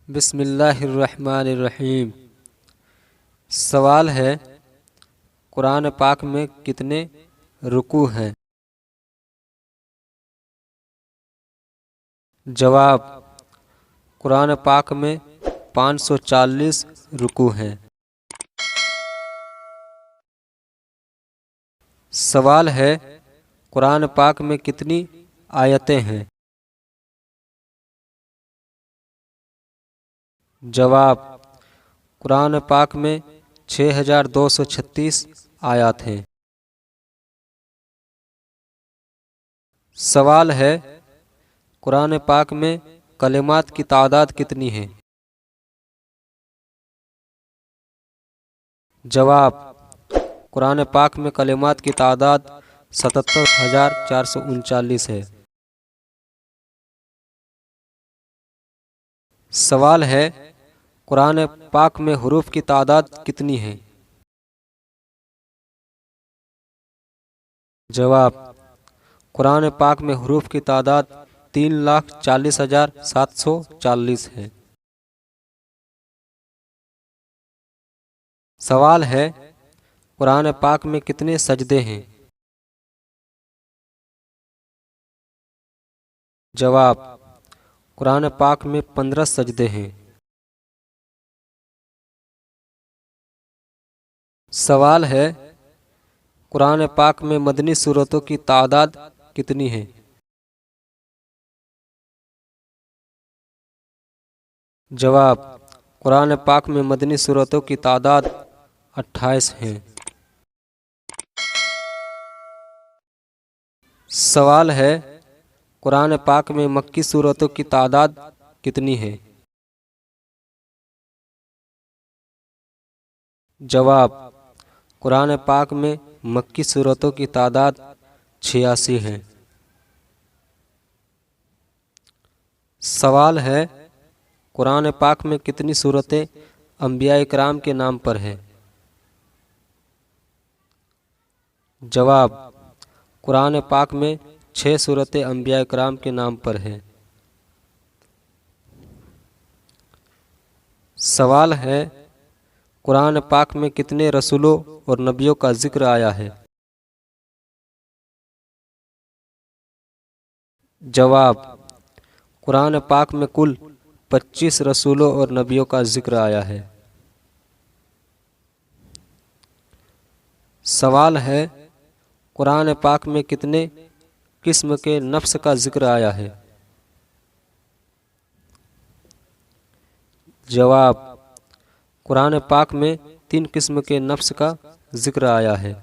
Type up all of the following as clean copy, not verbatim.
بسم اللہ الرحمن الرحیم۔ سوال ہے قرآن پاک میں کتنے رکوع ہیں؟ جواب: قرآن پاک میں 540 رکوع ہیں۔ سوال ہے قرآن پاک میں کتنی آیتیں ہیں؟ جواب: قرآن پاک میں 6236 آیات ہیں۔ سوال ہے قرآن پاک میں کلمات کی تعداد کتنی ہے؟ جواب: قرآن پاک میں کلمات کی تعداد 77,439 ہے۔ سوال ہے قرآن پاک میں حروف کی تعداد کتنی ہے؟ جواب: قرآن پاک میں حروف کی تعداد 3,40,740 ہے۔ سوال ہے قرآن پاک میں کتنے سجدے ہیں؟ جواب: قرآن پاک میں 15 سجدے ہیں۔ سوال ہے قرآن پاک میں مدنی سورتوں کی تعداد کتنی ہے؟ جواب: قرآن پاک میں مدنی سورتوں کی تعداد 28 ہیں۔ سوال ہے قرآن پاک میں مکی سورتوں کی تعداد کتنی ہے؟ جواب: قرآن پاک میں مکی سورتوں کی تعداد 86 ہے۔ سوال ہے قرآن پاک میں کتنی سورتیں انبیاء کرام کے نام پر ہیں؟ جواب: قرآن پاک میں 6 سورتیں انبیاء کرام کے نام پر ہیں۔ سوال ہے قرآن پاک میں کتنے رسولوں اور نبیوں کا ذکر آیا ہے؟ جواب: قرآن پاک میں کل 25 رسولوں اور نبیوں کا ذکر آیا ہے۔ سوال ہے قرآن پاک میں کتنے قسم کے نفس کا ذکر آیا ہے؟ جواب: قرآن پاک میں 3 قسم کے نفس کا ذکر آیا ہے۔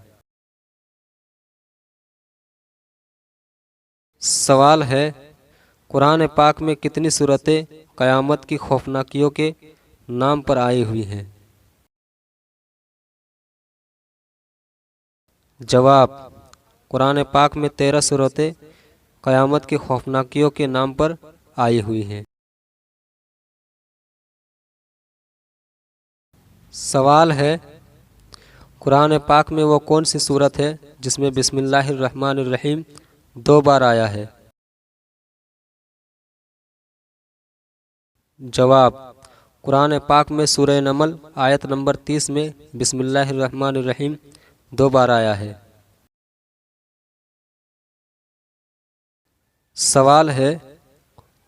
سوال ہے قرآن پاک میں کتنی صورتیں قیامت کی خوفناکیوں کے نام پر آئی ہوئی ہیں؟ جواب: قرآن پاک میں 13 صورتیں قیامت کی خوفناکیوں کے نام پر آئی ہوئی ہیں۔ سوال ہے قرآن پاک میں وہ کون سی صورت ہے جس میں بسم اللہ الرحمن الرحیم 2 بار آیا ہے؟ جواب: قرآن پاک میں سورہ نمل آیت نمبر 30 میں بسم اللہ الرحمن الرحیم 2 بار آیا ہے۔ سوال ہے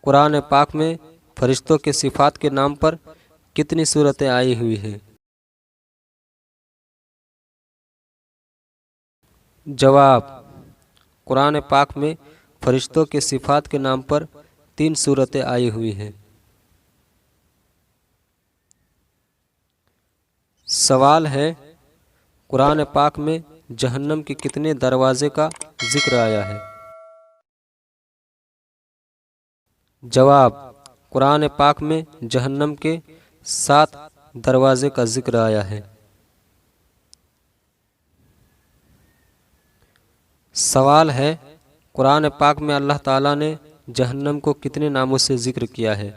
قرآن پاک میں فرشتوں کے صفات کے نام پر کتنی صورتیں آئی ہوئی ہیں؟ جواب: قرآن پاک میں فرشتوں کے صفات کے نام پر 3 صورتیں آئی ہوئی ہیں۔ سوال ہے قرآن پاک میں جہنم کے کتنے دروازے کا ذکر آیا ہے؟ جواب: قرآن پاک میں جہنم کے 7 دروازے کا ذکر آیا ہے۔ سوال ہے قرآن پاک میں اللہ تعالیٰ نے جہنم کو کتنے ناموں سے ذکر کیا ہے؟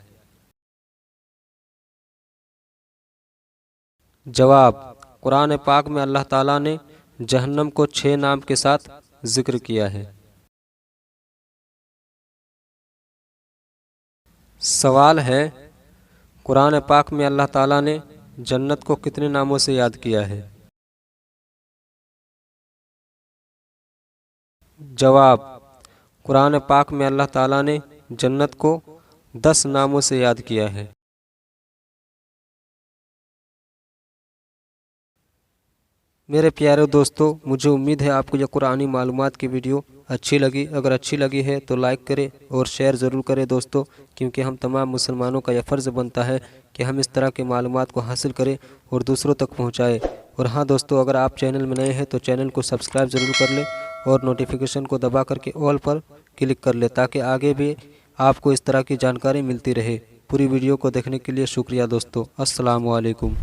جواب: قرآن پاک میں اللہ تعالیٰ نے جہنم کو 6 نام کے ساتھ ذکر کیا ہے۔ سوال ہے قرآن پاک میں اللہ تعالیٰ نے جنت کو کتنے ناموں سے یاد کیا ہے؟ جواب: قرآن پاک میں اللہ تعالیٰ نے جنت کو 10 ناموں سے یاد کیا ہے۔ میرے پیارے دوستو، مجھے امید ہے آپ کو یہ قرآنی معلومات کی ویڈیو اچھی لگی۔ اگر اچھی لگی ہے تو لائک کریں اور شیئر ضرور کریں دوستو، کیونکہ ہم تمام مسلمانوں کا یہ فرض بنتا ہے کہ ہم اس طرح کی معلومات کو حاصل کریں اور دوسروں تک پہنچائیں۔ اور ہاں دوستو، اگر آپ چینل میں نئے ہیں تو چینل کو سبسکرائب ضرور کر لیں اور نوٹیفیکیشن کو دبا کر کے آل پر کلک کر لیں تاکہ آگے بھی آپ کو اس طرح کی جانکاری ملتی رہے۔ پوری ویڈیو کو دیکھنے کے لیے شکریہ دوستو۔ السلام علیکم۔